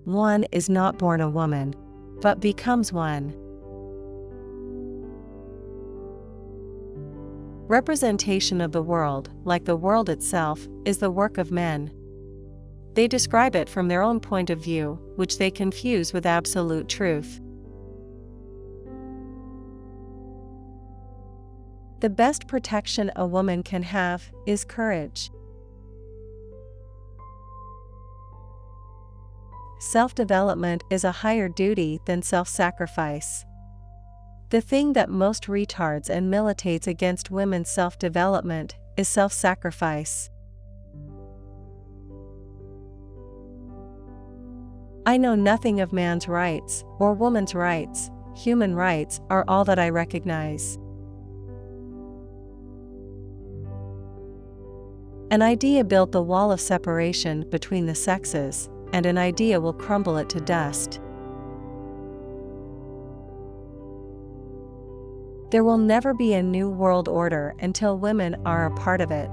One is not born a woman, but becomes one. Representation of the world, like the world itself, is the work of men. They describe it from their own point of view, which they confuse with absolute truth. The best protection a woman can have is courage. Self-development is a higher duty than self-sacrifice. The thing that most retards and militates against women's self-development is self-sacrifice. I know nothing of man's rights or woman's rights. Human rights are all that I recognize. An idea built the wall of separation between the sexes, and an idea will crumble it to dust. There will never be a new world order until women are a part of it.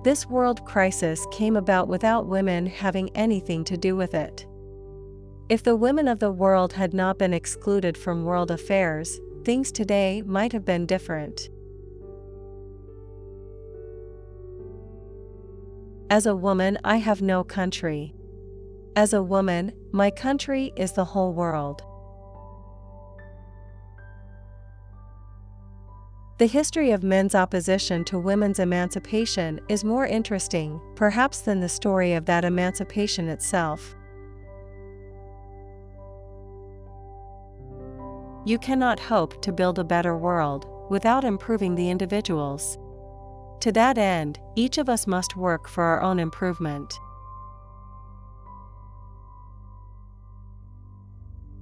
This world crisis came about without women having anything to do with it. If the women of the world had not been excluded from world affairs, things today might have been different. As a woman, I have no country. As a woman, my country is the whole world. The history of men's opposition to women's emancipation is more interesting, perhaps, than the story of that emancipation itself. You cannot hope to build a better world without improving the individuals. To that end, each of us must work for our own improvement.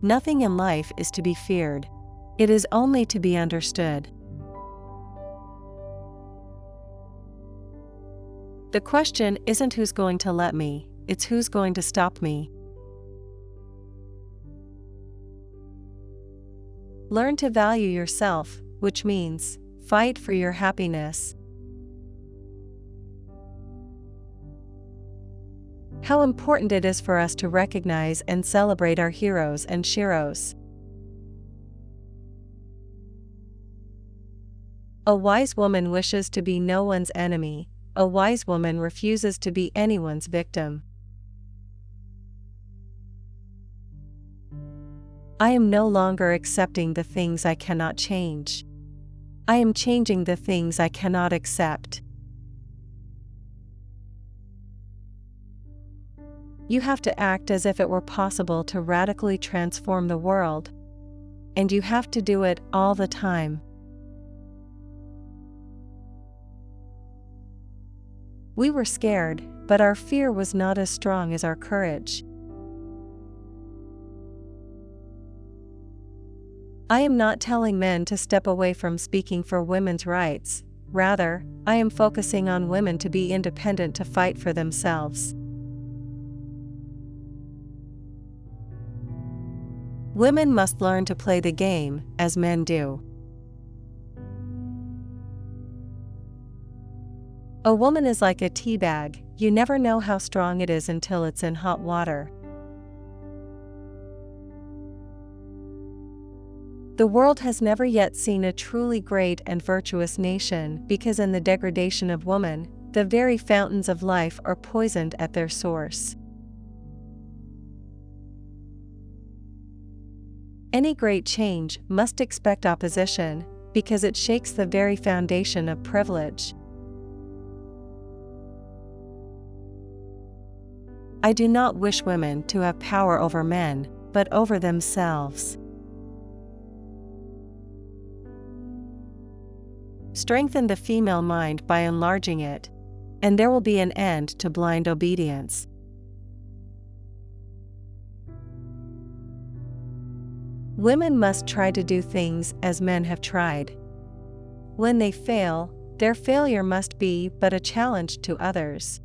Nothing in life is to be feared. It is only to be understood. The question isn't who's going to let me, it's who's going to stop me. Learn to value yourself, which means fight for your happiness. How important it is for us to recognize and celebrate our heroes and sheroes. A wise woman wishes to be no one's enemy. A wise woman refuses to be anyone's victim. I am no longer accepting the things I cannot change. I am changing the things I cannot accept. You have to act as if it were possible to radically transform the world. And you have to do it all the time. We were scared, but our fear was not as strong as our courage. I am not telling men to step away from speaking for women's rights. Rather, I am focusing on women to be independent, to fight for themselves. Women must learn to play the game as men do. A woman is like a tea bag. You never know how strong it is until it's in hot water. The world has never yet seen a truly great and virtuous nation, because in the degradation of woman, the very fountains of life are poisoned at their source. Any great change must expect opposition, because it shakes the very foundation of privilege. I do not wish women to have power over men, but over themselves. Strengthen the female mind by enlarging it, and there will be an end to blind obedience. Women must try to do things as men have tried. When they fail, their failure must be but a challenge to others.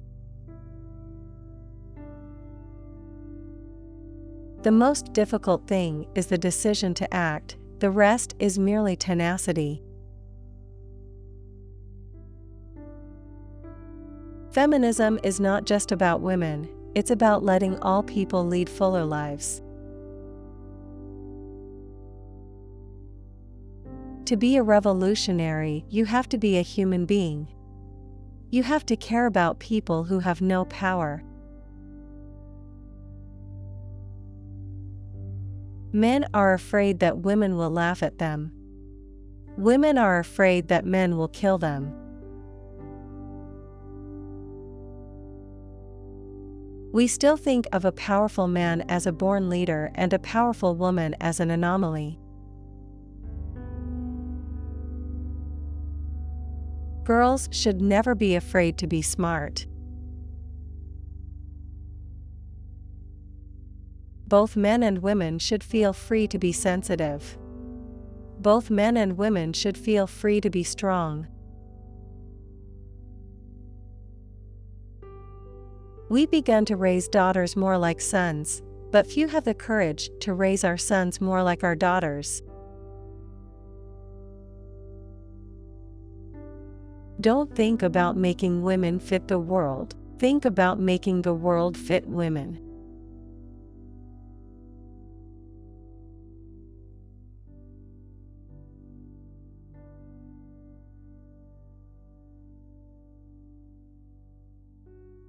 The most difficult thing is the decision to act, the rest is merely tenacity. Feminism is not just about women, it's about letting all people lead fuller lives. To be a revolutionary, you have to be a human being. You have to care about people who have no power. Men are afraid that women will laugh at them. Women are afraid that men will kill them. We still think of a powerful man as a born leader and a powerful woman as an anomaly. Girls should never be afraid to be smart. Both men and women should feel free to be sensitive. Both men and women should feel free to be strong. We begun to raise daughters more like sons, but few have the courage to raise our sons more like our daughters. Don't think about making women fit the world. Think about making the world fit women.